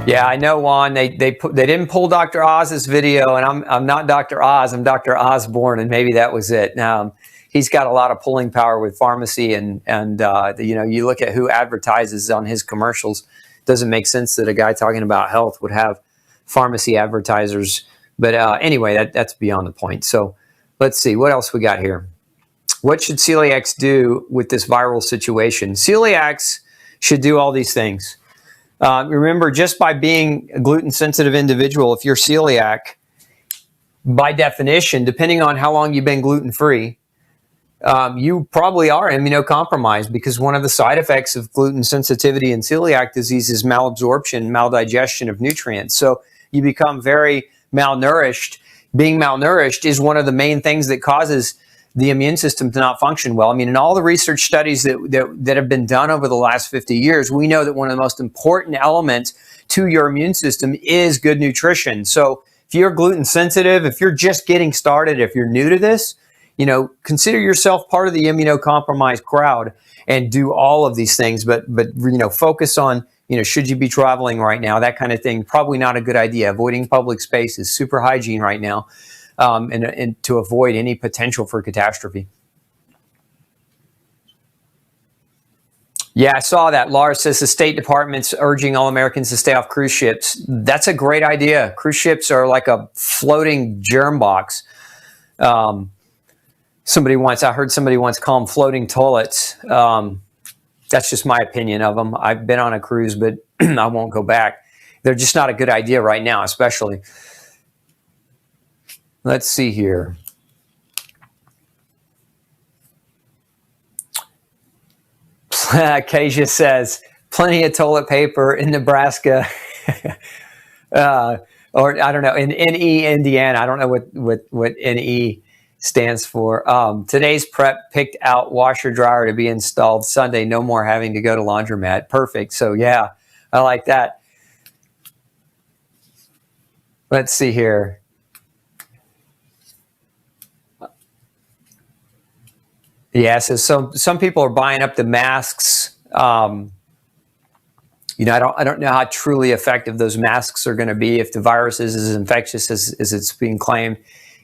Yeah, I know, Juan. They didn't pull Dr. Oz's video, and I'm not Dr. Oz. I'm Dr. Osborne, and maybe that was it. Now, he's got a lot of pulling power with pharmacy, and you know, you look at who advertises on his commercials. It doesn't make sense that a guy talking about health would have pharmacy advertisers. But anyway, that's beyond the point. So let's see what else we got here. What should celiacs do with this viral situation? Celiacs should do all these things. Remember, just by being a gluten-sensitive individual, if you're celiac, by definition, depending on how long you've been gluten-free, you probably are immunocompromised, because one of the side effects of gluten sensitivity and celiac disease is malabsorption, maldigestion of nutrients. So you become very malnourished. Being malnourished is one of the main things that causes the immune system to not function well. I mean, in all the research studies that have been done over the last 50 years, we know that one of the most important elements to your immune system is good nutrition. So if you're gluten sensitive, if you're just getting started, if you're new to this, you know, consider yourself part of the immunocompromised crowd and do all of these things. But you know, focus on, you know, should you be traveling right now, that kind of thing. Probably not a good idea. Avoiding public spaces, super hygiene right now. And to avoid any potential for catastrophe. Yeah, I saw that. Lars says the State Department's urging all Americans to stay off cruise ships. That's a great idea. Cruise ships are like a floating germ box. I heard somebody once call them floating toilets. That's just my opinion of them. I've been on a cruise, but I won't go back. They're just not a good idea right now, especially. Let's see here. Kasia says, plenty of toilet paper in Nebraska. Or I don't know, in NE, Indiana. I don't know what NE stands for. Today's prep picked out washer dryer to be installed Sunday. No more having to go to laundromat. Perfect. So yeah, I like that. Let's see here. Yeah, so some people are buying up the masks. You know, I don't know how truly effective those masks are going to be. If the virus is as infectious as it's being claimed,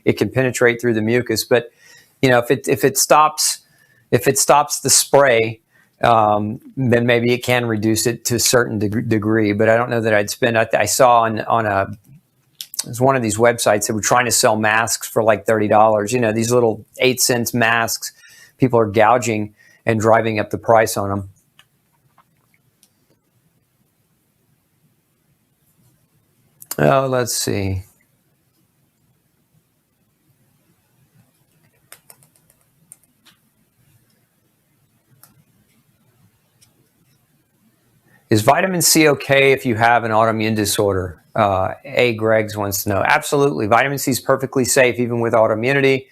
it can penetrate through the mucus. But you know, if it stops the spray, then maybe it can reduce it to a certain degree. But I don't know that I'd spend. I saw on it was one of these websites that were trying to sell masks for like $30. You know, these little 8-cent masks. People are gouging and driving up the price on them. Oh, let's see. Is vitamin C okay if you have an autoimmune disorder? Greggs wants to know. Absolutely. Vitamin C is perfectly safe even with autoimmunity.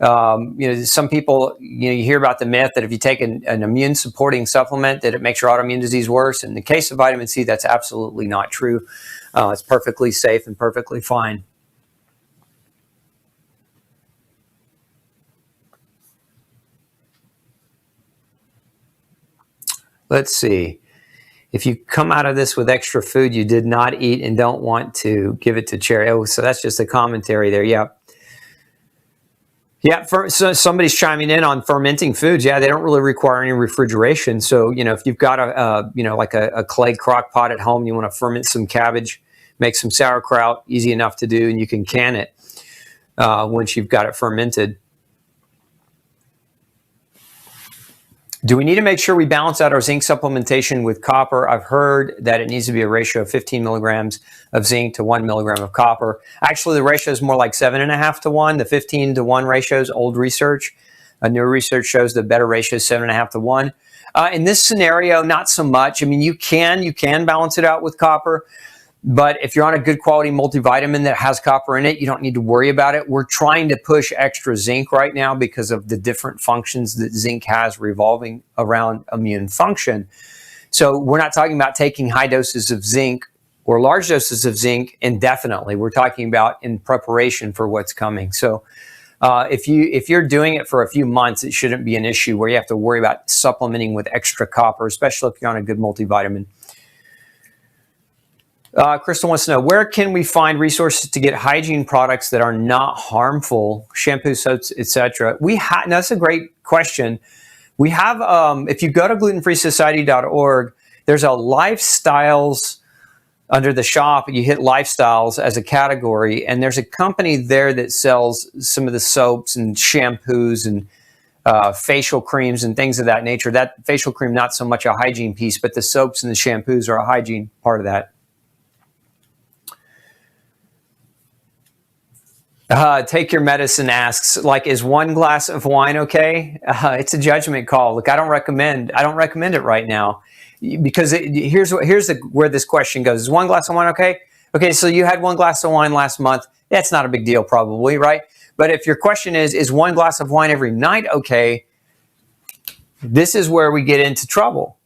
You know, some people, you know, you hear about the myth that if you take an immune supporting supplement that it makes your autoimmune disease worse. In the case of vitamin C, that's absolutely not true. It's perfectly safe and perfectly fine. Let's see. If you come out of this with extra food you did not eat and don't want to, give it to charity. Oh, so that's just a commentary there. Yeah. Yeah, so somebody's chiming in on fermenting foods. Yeah, they don't really require any refrigeration. So, you know, if you've got a clay crock pot at home, you want to ferment some cabbage, make some sauerkraut, easy enough to do, and you can can it once you've got it fermented. Do we need to make sure we balance out our zinc supplementation with copper? I've heard that it needs to be a ratio of 15 milligrams of zinc to 1 milligram of copper. Actually, the ratio is more like 7.5 to 1. The 15 to 1 ratio is old research. New research shows the better ratio is 7.5 to 1. In this scenario, not so much. I mean, you can balance it out with copper. But if you're on a good quality multivitamin that has copper in it, you don't need to worry about it. We're trying to push extra zinc right now because of the different functions that zinc has revolving around immune function. So we're not talking about taking high doses of zinc or large doses of zinc indefinitely. We're talking about in preparation for what's coming. So if you're doing it for a few months, it shouldn't be an issue where you have to worry about supplementing with extra copper, especially if you're on a good multivitamin. Crystal wants to know, where can we find resources to get hygiene products that are not harmful, shampoo, soaps, etc.? That's a great question. We have, if you go to glutenfreesociety.org, there's a lifestyles under the shop. You hit lifestyles as a category, and there's a company there that sells some of the soaps and shampoos and facial creams and things of that nature. That facial cream, not so much a hygiene piece, but the soaps and the shampoos are a hygiene part of that. Take your medicine asks, like, is 1 glass of wine okay? It's a judgment call. Look, I don't recommend it right now, because here's where this question goes. Is 1 glass of wine okay? Okay, so you had 1 glass of wine last month. That's not a big deal, probably, right? But if your question is 1 glass of wine every night okay? This is where we get into trouble.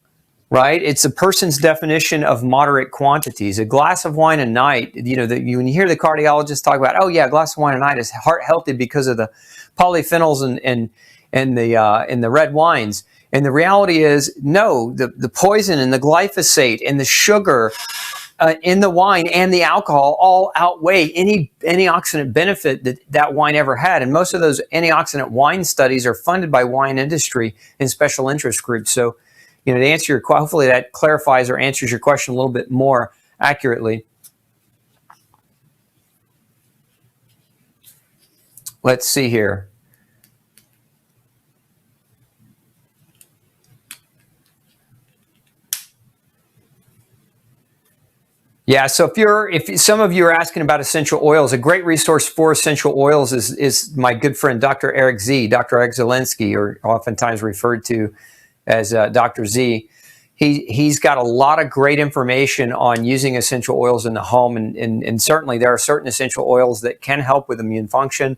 Right? It's a person's definition of moderate quantities. A glass of wine a night, when you hear the cardiologist talk about, oh yeah, a glass of wine a night is heart healthy because of the polyphenols and the red wines. And the reality is, no, the poison and the glyphosate and the sugar in the wine and the alcohol all outweigh any antioxidant benefit that wine ever had. And most of those antioxidant wine studies are funded by wine industry and special interest groups. So, to answer your, hopefully that clarifies or answers your question a little bit more accurately. Let's see here. Yeah, so if some of you are asking about essential oils, a great resource for essential oils is my good friend Dr. Eric Z, Dr. Eric Zielinski, or oftentimes referred to as Dr. Z. He's got a lot of great information on using essential oils in the home, and certainly there are certain essential oils that can help with immune function.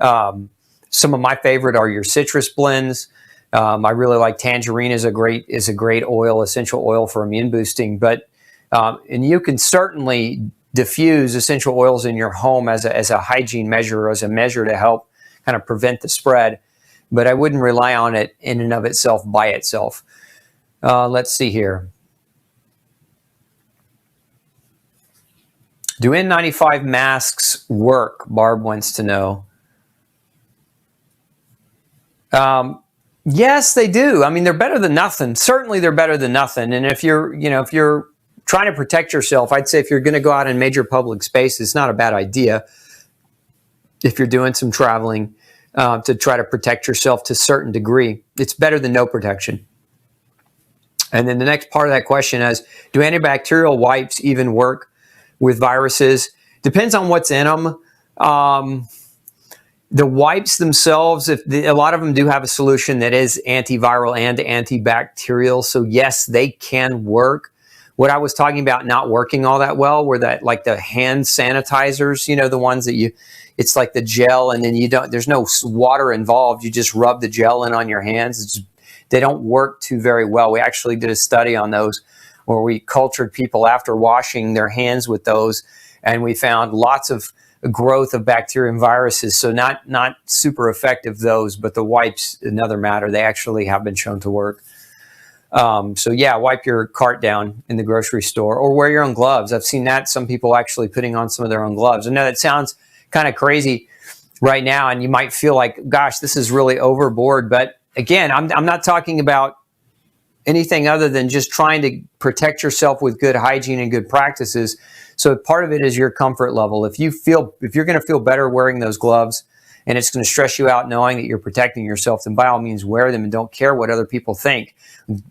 Some of my favorite are your citrus blends. I really like tangerine is a great oil, essential oil for immune boosting. But and you can certainly diffuse essential oils in your home as a hygiene measure, or as a measure to help kind of prevent the spread. But I wouldn't rely on it in and of itself by itself. Let's see here. Do N95 masks work? Barb wants to know. Yes, they do. I mean, they're better than nothing. Certainly, they're better than nothing. And if you're trying to protect yourself, I'd say if you're going to go out in major public space, it's not a bad idea. If you're doing some traveling, to try to protect yourself to a certain degree, it's better than no protection. And then the next part of that question is, do antibacterial wipes even work with viruses? Depends on what's in them. The wipes themselves, a lot of them do have a solution that is antiviral and antibacterial. So yes, they can work. What I was talking about not working all that well were that, like, the hand sanitizers, the ones that it's like the gel, and then there's no water involved. You just rub the gel in on your hands. They don't work too very well. We actually did a study on those where we cultured people after washing their hands with those, and we found lots of growth of bacteria and viruses. So not super effective, those, but the wipes, another matter. They actually have been shown to work. So yeah, wipe your cart down in the grocery store, or wear your own gloves. I've seen that, some people actually putting on some of their own gloves. I know that sounds kind of crazy right now, and you might feel like, gosh, this is really overboard. But again, I'm not talking about anything other than just trying to protect yourself with good hygiene and good practices. So part of it is your comfort level. If you're going to feel better wearing those gloves, and it's going to stress you out knowing that you're protecting yourself, then by all means wear them and don't care what other people think.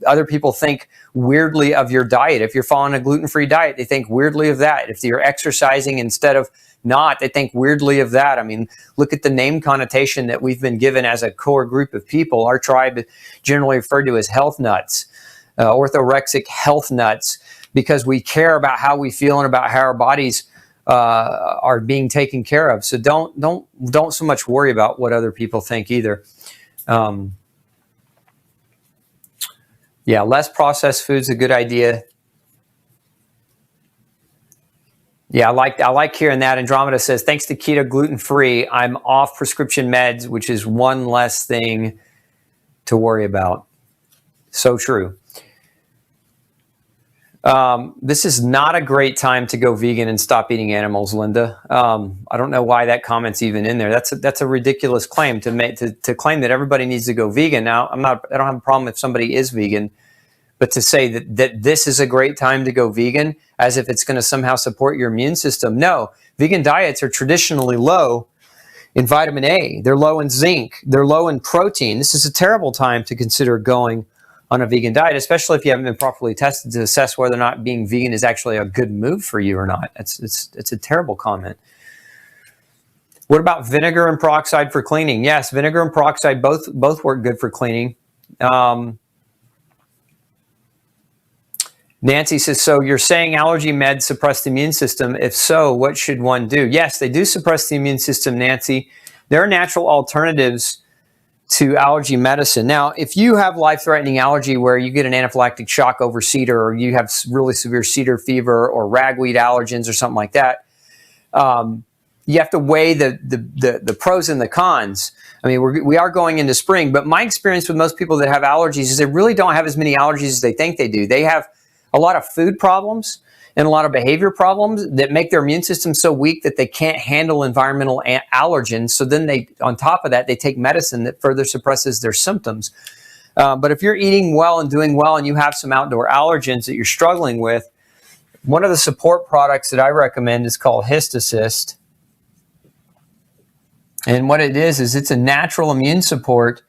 Other people think weirdly of your diet. If you're following a gluten-free diet, they think weirdly of that. If you're exercising instead of not, they think weirdly of that. I mean, look at the name connotation that we've been given as a core group of people. Our tribe is generally referred to as health nuts, orthorexic health nuts, because we care about how we feel and about how our bodies are being taken care of. So don't so much worry about what other people think either. Yeah, less processed food's a good idea. Yeah, I like hearing that. Andromeda says, thanks to keto gluten-free, I'm off prescription meds, which is one less thing to worry about. So true. This is not a great time to go vegan and stop eating animals, Linda. I don't know why that comment's even in there. That's a ridiculous claim to make, to claim that everybody needs to go vegan. Now, I don't have a problem if somebody is vegan, but to say that this is a great time to go vegan as if it's going to somehow support your immune system. No, vegan diets are traditionally low in vitamin A. They're low in zinc. They're low in protein. This is a terrible time to consider going on a vegan diet, especially if you haven't been properly tested to assess whether or not being vegan is actually a good move for you or not. It's a terrible comment. What about vinegar and peroxide for cleaning? Yes, vinegar and peroxide both work good for cleaning. Nancy says, so you're saying allergy meds suppress the immune system? If so, what should one do? Yes, they do suppress the immune system, Nancy. There are natural alternatives to allergy medicine. Now, if you have life-threatening allergy where you get an anaphylactic shock over cedar, or you have really severe cedar fever or ragweed allergens or something like that, you have to weigh the pros and the cons. I mean, we are going into spring, but my experience with most people that have allergies is they really don't have as many allergies as they think they do. They have a lot of food problems and a lot of behavior problems that make their immune system so weak that they can't handle environmental allergens. So then on top of that, they take medicine that further suppresses their symptoms. But if you're eating well and doing well and you have some outdoor allergens that you're struggling with, one of the support products that I recommend is called HistAssist. And what it is it's a natural immune support.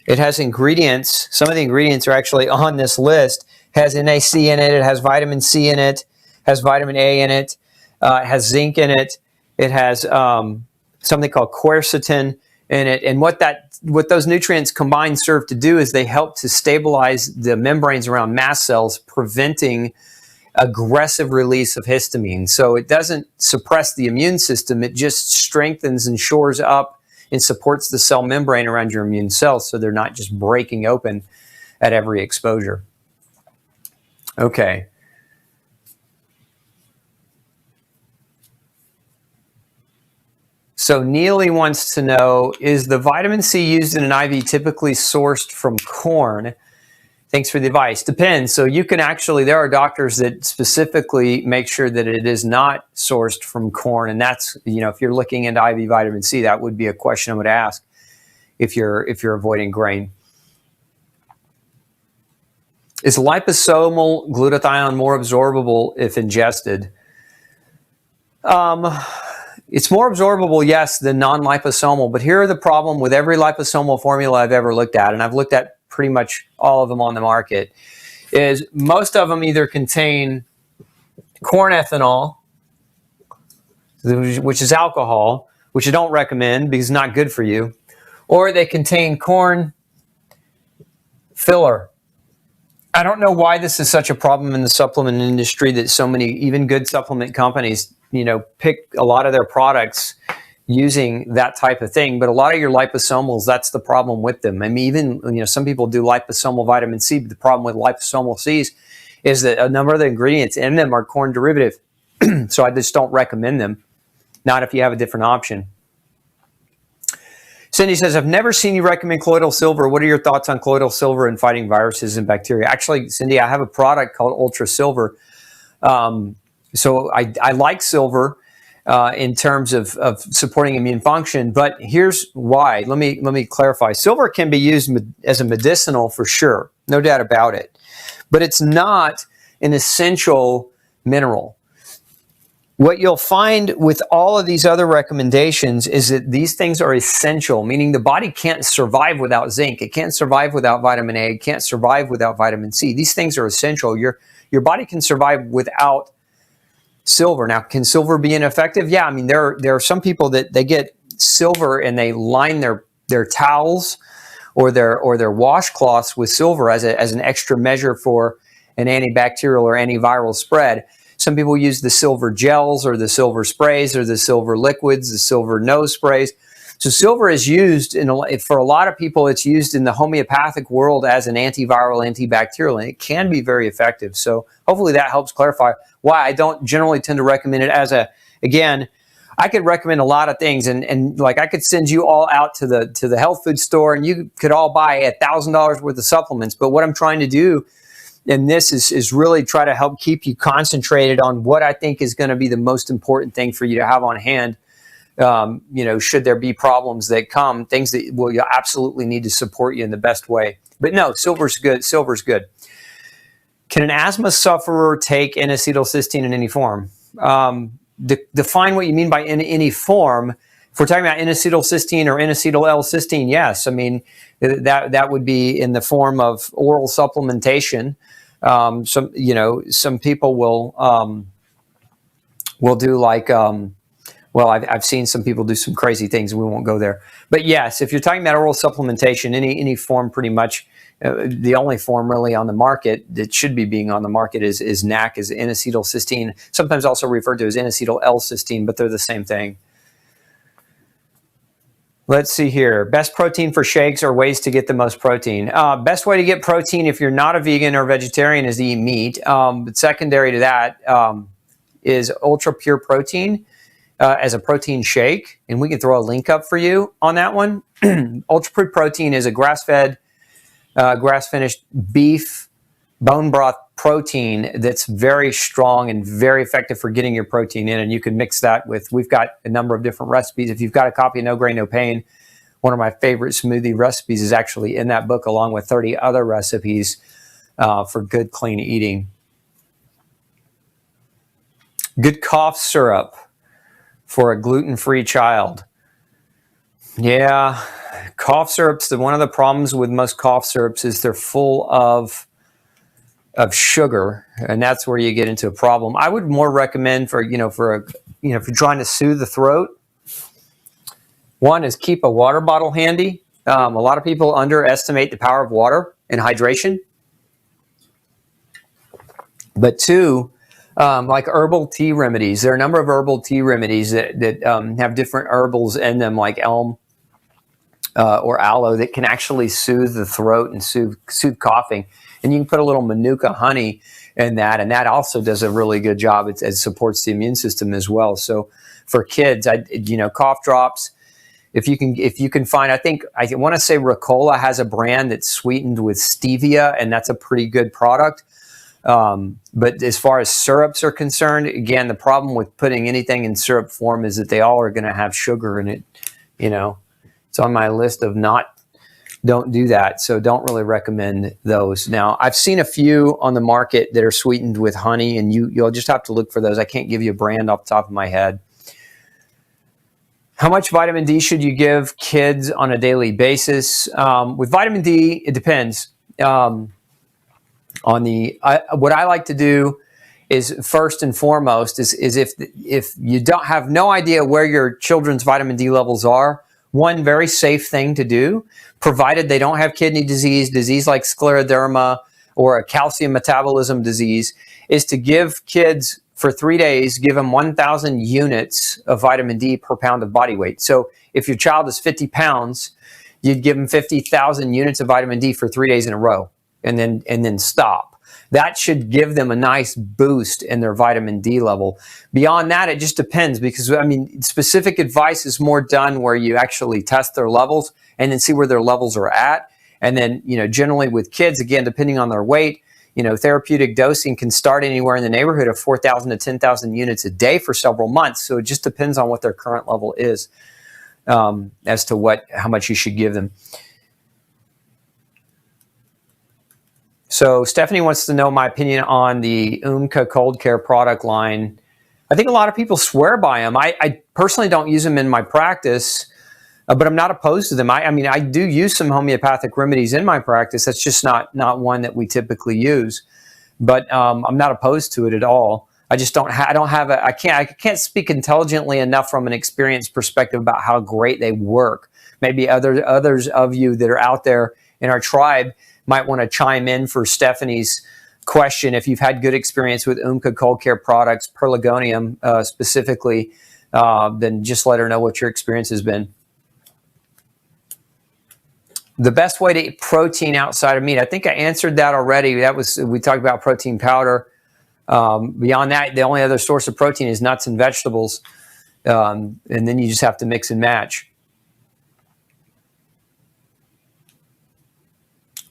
It has ingredients. Some of the ingredients are actually on this list. It has NAC in it. It has vitamin C in it. Has vitamin A in it. It has zinc in it. It has something called quercetin in it. And what those nutrients combined serve to do is they help to stabilize the membranes around mast cells, preventing aggressive release of histamine. So it doesn't suppress the immune system. It just strengthens and shores up and supports the cell membrane around your immune cells so they're not just breaking open at every exposure. Okay. So Neely wants to know, is the vitamin C used in an IV typically sourced from corn? Thanks for the advice. Depends. So you can actually, there are doctors that specifically make sure that it is not sourced from corn. And that's, if you're looking into IV vitamin C, that would be a question I would ask if you're avoiding grain. Is liposomal glutathione more absorbable if ingested? It's more absorbable, yes, than non-liposomal. But here are the problem with every liposomal formula I've ever looked at, and I've looked at pretty much all of them on the market, is most of them either contain corn ethanol, which is alcohol, which I don't recommend because it's not good for you, or they contain corn filler. I don't know why this is such a problem in the supplement industry that so many, even good supplement companies, pick a lot of their products using that type of thing. But a lot of your liposomals, that's the problem with them. I mean, even, some people do liposomal vitamin C, but the problem with liposomal Cs is that a number of the ingredients in them are corn derivative. So I just don't recommend them. Not if you have a different option. Cindy says, I've never seen you recommend colloidal silver. What are your thoughts on colloidal silver in fighting viruses and bacteria? Actually, Cindy, I have a product called Ultra Silver. So I like silver in terms of supporting immune function, but here's why. Let me clarify. Silver can be used as a medicinal for sure, no doubt about it, but it's not an essential mineral. What you'll find with all of these other recommendations is that these things are essential, meaning the body can't survive without zinc. It can't survive without vitamin A. It can't survive without vitamin C. These things are essential. Your body can survive without silver. Now, can silver be ineffective? Yeah, I mean, there are some people that they get silver and they line their towels or their washcloths with silver as an extra measure for an antibacterial or antiviral spread. Some people use the silver gels or the silver sprays or the silver liquids, the silver nose sprays. So silver is used for a lot of people. It's used in the homeopathic world as an antiviral, antibacterial, and it can be very effective. So hopefully that helps clarify why I don't generally tend to recommend it again, I could recommend a lot of things, and like I could send you all out to the health food store and you could all buy $1,000 worth of supplements. But what I'm trying to do And this is really try to help keep you concentrated on what I think is going to be the most important thing for you to have on hand. Should there be problems that come, things that will you absolutely need to support you in the best way. But no, silver's good. Silver's good. Can an asthma sufferer take N-acetylcysteine in any form? Define what you mean by in any form. If we're talking about N-acetylcysteine or N-acetyl-L-cysteine, yes. I mean, that would be in the form of oral supplementation. Some people will do like, I've seen some people do some crazy things. We won't go there. But yes, if you're talking about oral supplementation, any form pretty much, the only form really on the market that should be being on the market is NAC, is N-acetylcysteine, sometimes also referred to as N-acetyl-L-cysteine, but they're the same thing. Let's see here. Best protein for shakes or ways to get the most protein. Best way to get protein if you're not a vegan or vegetarian is to eat meat. But secondary to that is ultra pure protein as a protein shake. And we can throw a link up for you on that one. Ultra pure protein is a grass-fed, grass-finished beef bone broth protein that's very strong and very effective for getting your protein in. And you can mix that with, we've got a number of different recipes. If you've got a copy of No Grain, No Pain, one of my favorite smoothie recipes is actually in that book, along with 30 other recipes for good, clean eating. Good cough syrup for a gluten-free child. Yeah, cough syrups, one of the problems with most cough syrups is they're full of sugar, and that's where you get into a problem. I would more recommend if you're trying to soothe the throat, one is keep a water bottle handy. A lot of people underestimate the power of water and hydration. But two, like herbal tea remedies. There are a number of herbal tea remedies that have different herbals in them, like elm or aloe, that can actually soothe the throat and soothe coughing. And you can put a little manuka honey in that, and that also does a really good job. It supports the immune system as well. So for kids, cough drops. If you can find, I want to say Ricola has a brand that's sweetened with stevia, and that's a pretty good product. But as far as syrups are concerned, again, the problem with putting anything in syrup form is that they all are going to have sugar in it. It's on my list of don't do that. So don't really recommend those. Now, I've seen a few on the market that are sweetened with honey, and you'll just have to look for those. I can't give you a brand off the top of my head. How much vitamin D should you give kids on a daily basis? With vitamin D, it depends. What I like to do is, first and foremost, is if you don't have no idea where your children's vitamin D levels are, one very safe thing to do, provided they don't have kidney disease like scleroderma or a calcium metabolism disease, is to give kids for 3 days, give them 1,000 units of vitamin D per pound of body weight. So if your child is 50 pounds, you'd give them 50,000 units of vitamin D for 3 days in a row, and then stop. That should give them a nice boost in their vitamin D level. Beyond that, it just depends, because specific advice is more done where you actually test their levels and then see where their levels are at. And then, generally with kids, again, depending on their weight, therapeutic dosing can start anywhere in the neighborhood of 4,000 to 10,000 units a day for several months. So it just depends on what their current level is as to how much you should give them. So Stephanie wants to know my opinion on the Umka cold care product line. I think a lot of people swear by them. I personally don't use them in my practice, but I'm not opposed to them. I do use some homeopathic remedies in my practice. That's just not one that we typically use, but I'm not opposed to it at all. I just I can't speak intelligently enough from an experience perspective about how great they work. Maybe others of you that are out there in our tribe might want to chime in for Stephanie's question. If you've had good experience with Umka cold care products, Pelargonium specifically, then just let her know what your experience has been. The best way to eat protein outside of meat, I think I answered that already. We talked about protein powder. Beyond that, the only other source of protein is nuts and vegetables, and then you just have to mix and match.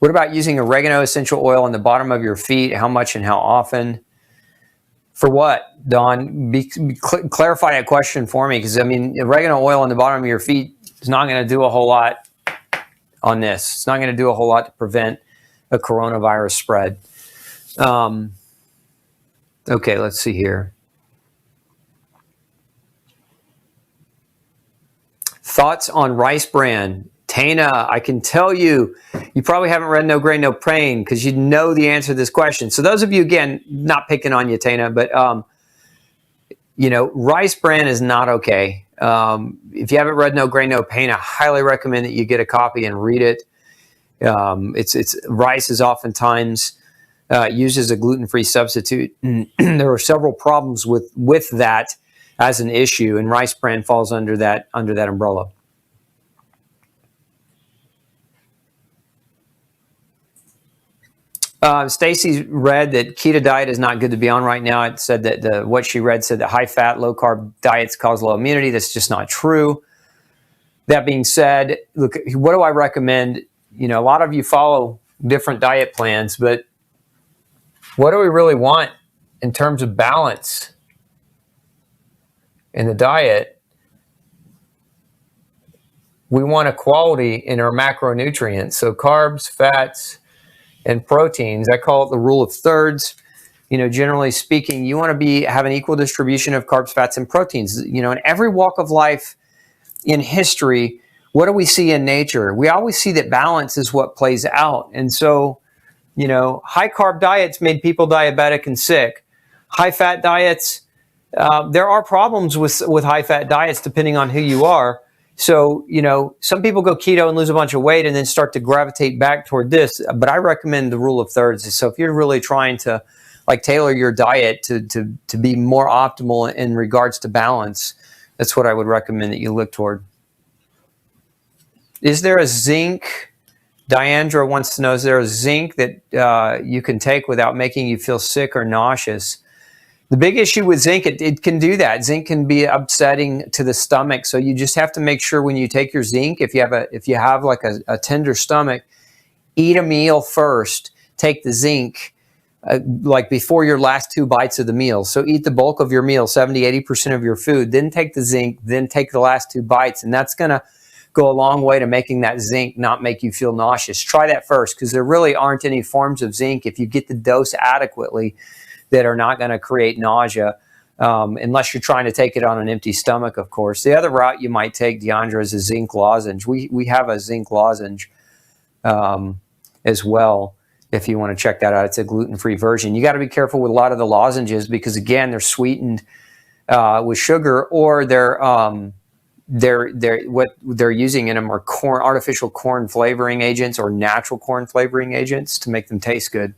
What about using oregano essential oil on the bottom of your feet? How much and how often? For what, Don? Clarify that question for me, because I mean, oregano oil on the bottom of your feet is not going to do a whole lot on this. It's not going to do a whole lot to prevent a coronavirus spread. Okay, let's see here. Thoughts on rice bran? Tana, I can tell you, you probably haven't read No Grain, No Pain because you know the answer to this question. So those of you, again, not picking on you, Tana, but, you know, rice bran is not okay. If you haven't read No Grain, No Pain, I highly recommend that you get a copy and read it. Rice is oftentimes used as a gluten-free substitute. There are several problems with that as an issue, and rice bran falls under that umbrella. Stacy read that keto diet is not good to be on right now. It said that what she read said that high-fat, low-carb diets cause low immunity. That's just not true. That being said, look, what do I recommend? You know, a lot of you follow different diet plans, but what do we really want in terms of balance in the diet? We want equality in our macronutrients, so carbs, fats, and proteins. I call it the rule of thirds. You know, generally speaking, you want to have an equal distribution of carbs, fats, and proteins. You know, in every walk of life in history, what do we see in nature? We always see that balance is what plays out. And so, you know, high carb diets made people diabetic and sick. High fat diets, there are problems with high fat diets depending on who you are. So, you know, some people go keto and lose a bunch of weight and then start to gravitate back toward this. But I recommend the rule of thirds. So if you're really trying to like tailor your diet to be more optimal in regards to balance, that's what I would recommend that you look toward. Is there a zinc? Diandra wants to know, is there a zinc that you can take without making you feel sick or nauseous? The big issue with zinc, it can do that. Zinc can be upsetting to the stomach, so you just have to make sure when you take your zinc, if you have like a tender stomach, eat a meal first. Take the zinc like before your last 2 bites of the meal. So eat the bulk of your meal, 70-80% of your food. Then take the zinc. Then take the last 2 bites, and that's going to go a long way to making that zinc not make you feel nauseous. Try that first, because there really aren't any forms of zinc, if you get the dose adequately, that are not going to create nausea, unless you're trying to take it on an empty stomach, of course. The other route you might take, Deandra, is a zinc lozenge. We have a zinc lozenge as well, if you want to check that out. It's a gluten-free version. You got to be careful with a lot of the lozenges because, again, they're sweetened with sugar, or what they're using in them are artificial corn flavoring agents or natural corn flavoring agents to make them taste good.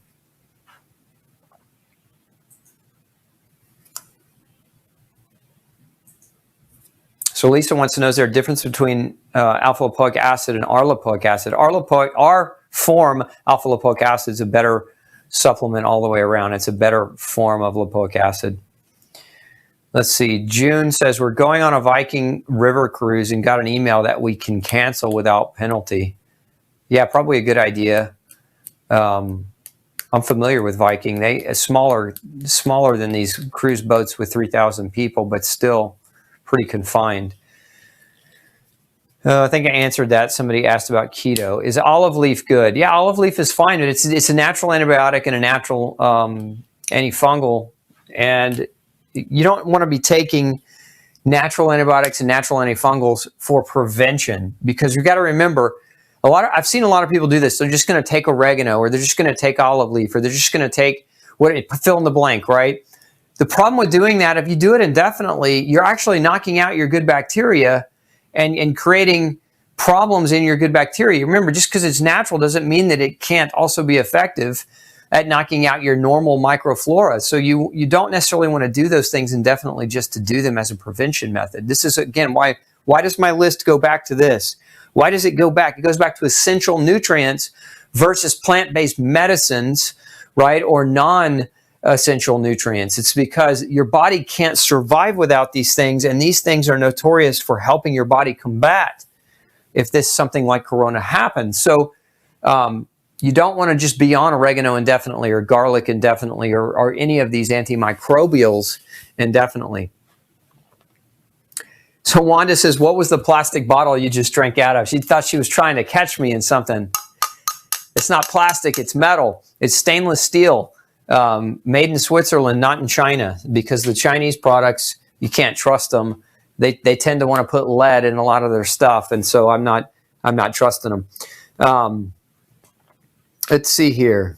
So Lisa wants to know, is there a difference between alpha-lipoic acid and R-lipoic acid? Our form, alpha-lipoic acid, is a better supplement all the way around. It's a better form of lipoic acid. Let's see. June says, we're going on a Viking river cruise and got an email that we can cancel without penalty. Yeah, probably a good idea. I'm familiar with Viking. They are smaller than these cruise boats with 3,000 people, but still pretty confined. I think I answered that. Somebody asked about keto. Is olive leaf good? Yeah, olive leaf is fine. But it's a natural antibiotic and a natural antifungal. And you don't want to be taking natural antibiotics and natural antifungals for prevention, because you've got to remember, I've seen a lot of people do this. They're just going to take oregano, or they're just going to take olive leaf, or they're just going to take fill in the blank, right? The problem with doing that, if you do it indefinitely, you're actually knocking out your good bacteria and creating problems in your good bacteria. Remember, just because it's natural doesn't mean that it can't also be effective at knocking out your normal microflora. So you don't necessarily want to do those things indefinitely just to do them as a prevention method. This is, again, why does my list go back to this? Why does it go back? It goes back to essential nutrients versus plant-based medicines, right, or non-essential nutrients. It's because your body can't survive without these things, and these things are notorious for helping your body combat if something like corona happens. So, You don't want to just be on oregano indefinitely or garlic indefinitely or any of these antimicrobials indefinitely. So Wanda says, what was the plastic bottle you just drank out of? She thought she was trying to catch me in something. It's not plastic, it's metal. It's stainless steel, made in Switzerland, not in China, because the Chinese products, you can't trust them. They tend to want to put lead in a lot of their stuff, and so I'm not trusting them. Let's see here.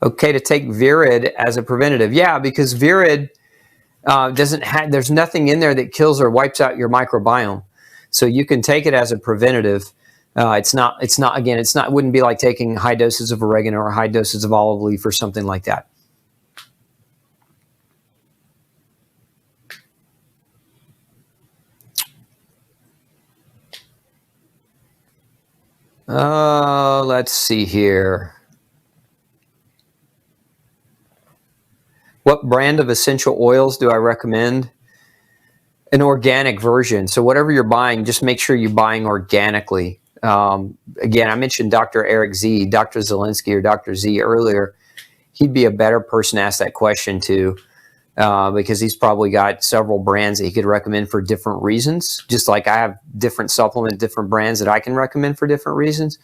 Okay to take Virid as a preventative. Yeah, because Virid there's nothing in there that kills or wipes out your microbiome. So you can take it as a preventative. It wouldn't be like taking high doses of oregano or high doses of olive leaf or something like that. Let's see here. What brand of essential oils do I recommend? An organic version. So whatever you're buying, just make sure you're buying organically. Again, I mentioned Dr. Eric Z, Dr. Zelinsky, or Dr. Z earlier. He'd be a better person to ask that question to, because he's probably got several brands that he could recommend for different reasons. Just like I have different different brands that I can recommend for different reasons.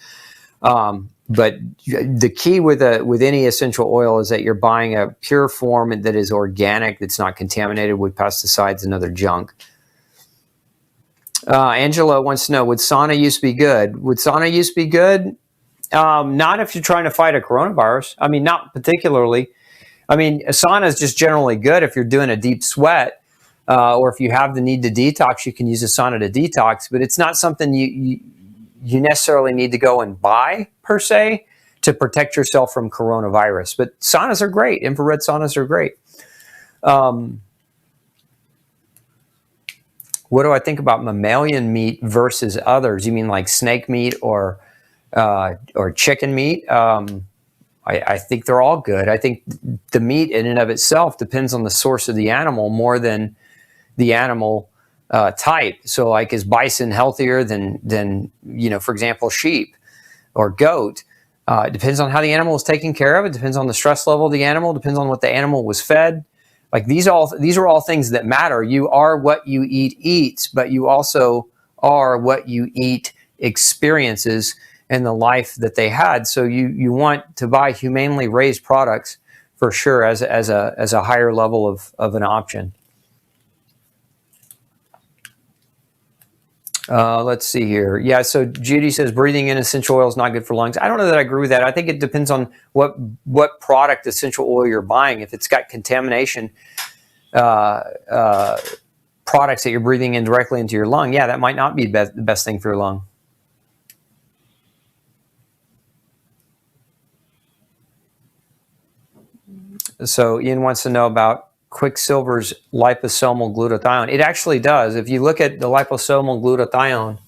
But the key with any essential oil is that you're buying a pure form that is organic, that's not contaminated with pesticides and other junk. Angela wants to know, would sauna use be good? Would sauna use be good? Not if you're trying to fight a coronavirus. I mean, not particularly. I mean, a sauna is just generally good if you're doing a deep sweat, or if you have the need to detox, you can use a sauna to detox. But it's not something you necessarily need to go and buy, per se, to protect yourself from coronavirus. But saunas are great. Infrared saunas are great. What do I think about mammalian meat versus others? You mean like snake meat or chicken meat? I think they're all good. I think the meat in and of itself depends on the source of the animal more than the animal type. So like, is bison healthier than for example, sheep or goat? It depends on how the animal is taken care of. It depends on the stress level of the animal. It depends on what the animal was fed. Like these are all things that matter. You are what you eat eats, but you also are what you eat experiences in the life that they had. So you want to buy humanely raised products for sure as a higher level of an option. Let's see here. Yeah, so Judy says breathing in essential oil is not good for lungs. I don't know that I agree with that. I think it depends on what product essential oil you're buying. If it's got contamination products that you're breathing in directly into your lung, yeah, that might not be the best thing for your lung. So Ian wants to know about Quicksilver's liposomal glutathione. It actually does. If you look at the liposomal glutathione,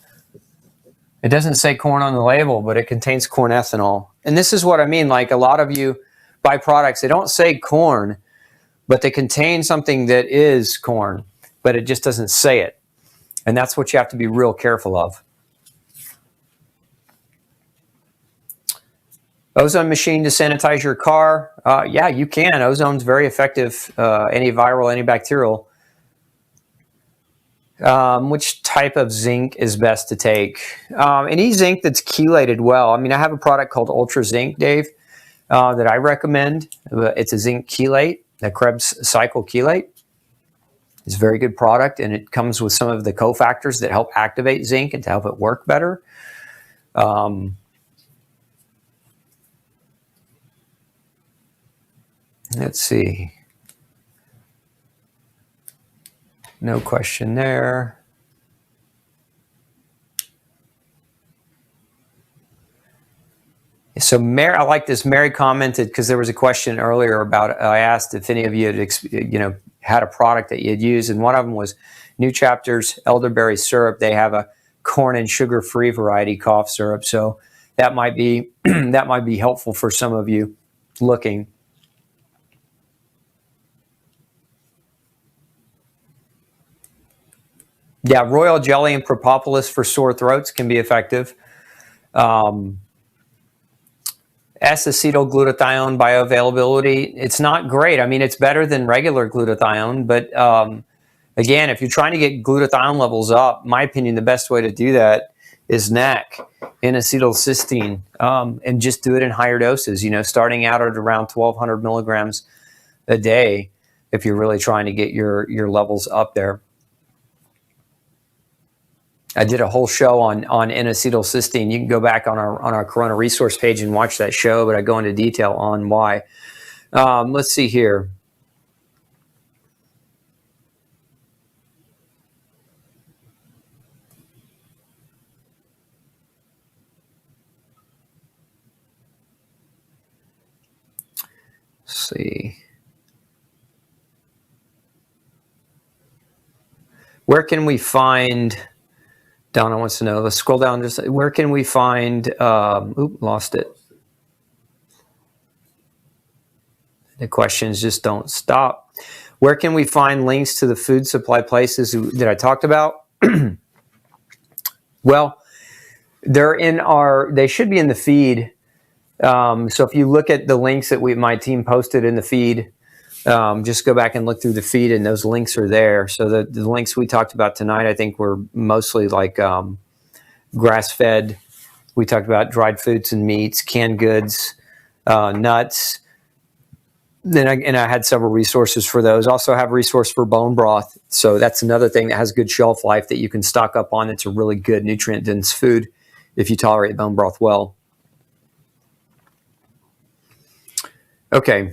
it doesn't say corn on the label, but it contains corn ethanol. And this is what I mean. Like a lot of you buy products, they don't say corn, but they contain something that is corn, but it just doesn't say it. And that's what you have to be real careful of. Ozone machine to sanitize your car. Yeah, you can. Ozone's very effective antiviral, antibacterial. Which type of zinc is best to take? Any zinc that's chelated well. I mean, I have a product called Ultra Zinc, Dave, that I recommend. It's a zinc chelate, a Krebs cycle chelate. It's a very good product, and it comes with some of the cofactors that help activate zinc and to help it work better. Let's see. No question there. So Mary, I like this. Mary commented because there was a question earlier about. I asked if any of you had, had a product that you had used, and one of them was New Chapter's elderberry syrup. They have a corn and sugar-free variety cough syrup, so that might be helpful for some of you looking. Yeah, royal jelly and propolis for sore throats can be effective. S-acetylglutathione bioavailability, it's not great. I mean, it's better than regular glutathione, but again, if you're trying to get glutathione levels up, my opinion, the best way to do that is NAC, N-acetylcysteine, and just do it in higher doses, starting out at around 1,200 milligrams a day if you're really trying to get your levels up there. I did a whole show on N-acetylcysteine. You can go back on our Corona resource page and watch that show, but I go into detail on why. Let's see here. Let's see. Where can we find... Donna wants to know. Let's scroll down. Just where can we find? Lost it. The questions just don't stop. Where can we find links to the food supply places that I talked about? Well, they should be in the feed. So if you look at the links that my team posted in the feed, just go back and look through the feed, and those links are there. So the links we talked about tonight, I think, were mostly like grass-fed. We talked about dried foods and meats, canned goods, nuts. And I had several resources for those. Also have a resource for bone broth. So that's another thing that has good shelf life that you can stock up on. It's a really good nutrient-dense food if you tolerate bone broth well. Okay.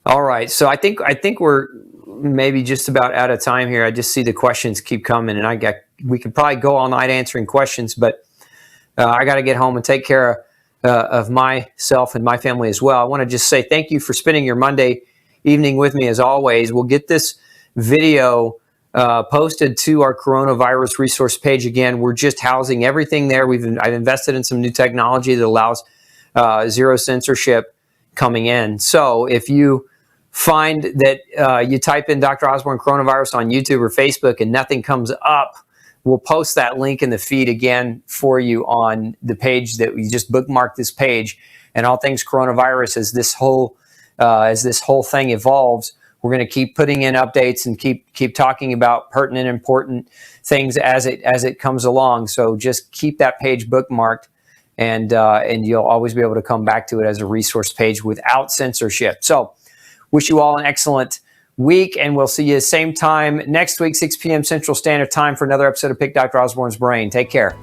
All right, so I think we're maybe just about out of time here. I just see the questions keep coming, and we could probably go all night answering questions, but I got to get home and take care of myself and my family as well. I want to just say thank you for spending your Monday evening with me as always. We'll get this video posted to our coronavirus resource page. Again, we're just housing everything there. I've invested in some new technology that allows zero censorship coming in. So if you find that you type in Dr. Osborne coronavirus on YouTube or Facebook and nothing comes up, we'll post that link in the feed again for you on the page that we just bookmarked this page. And all things coronavirus, as this whole thing evolves, we're going to keep putting in updates and keep talking about pertinent, important things as it comes along. So just keep that page bookmarked, and you'll always be able to come back to it as a resource page without censorship. So wish you all an excellent week, and we'll see you same time next week, 6 p.m. Central Standard Time, for another episode of Pick Dr. Osborne's Brain. Take care.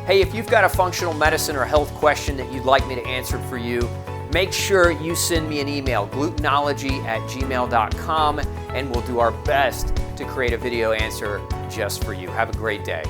Hey, if you've got a functional medicine or health question that you'd like me to answer for you, make sure you send me an email, glutenology@gmail.com, and we'll do our best to create a video answer just for you. Have a great day.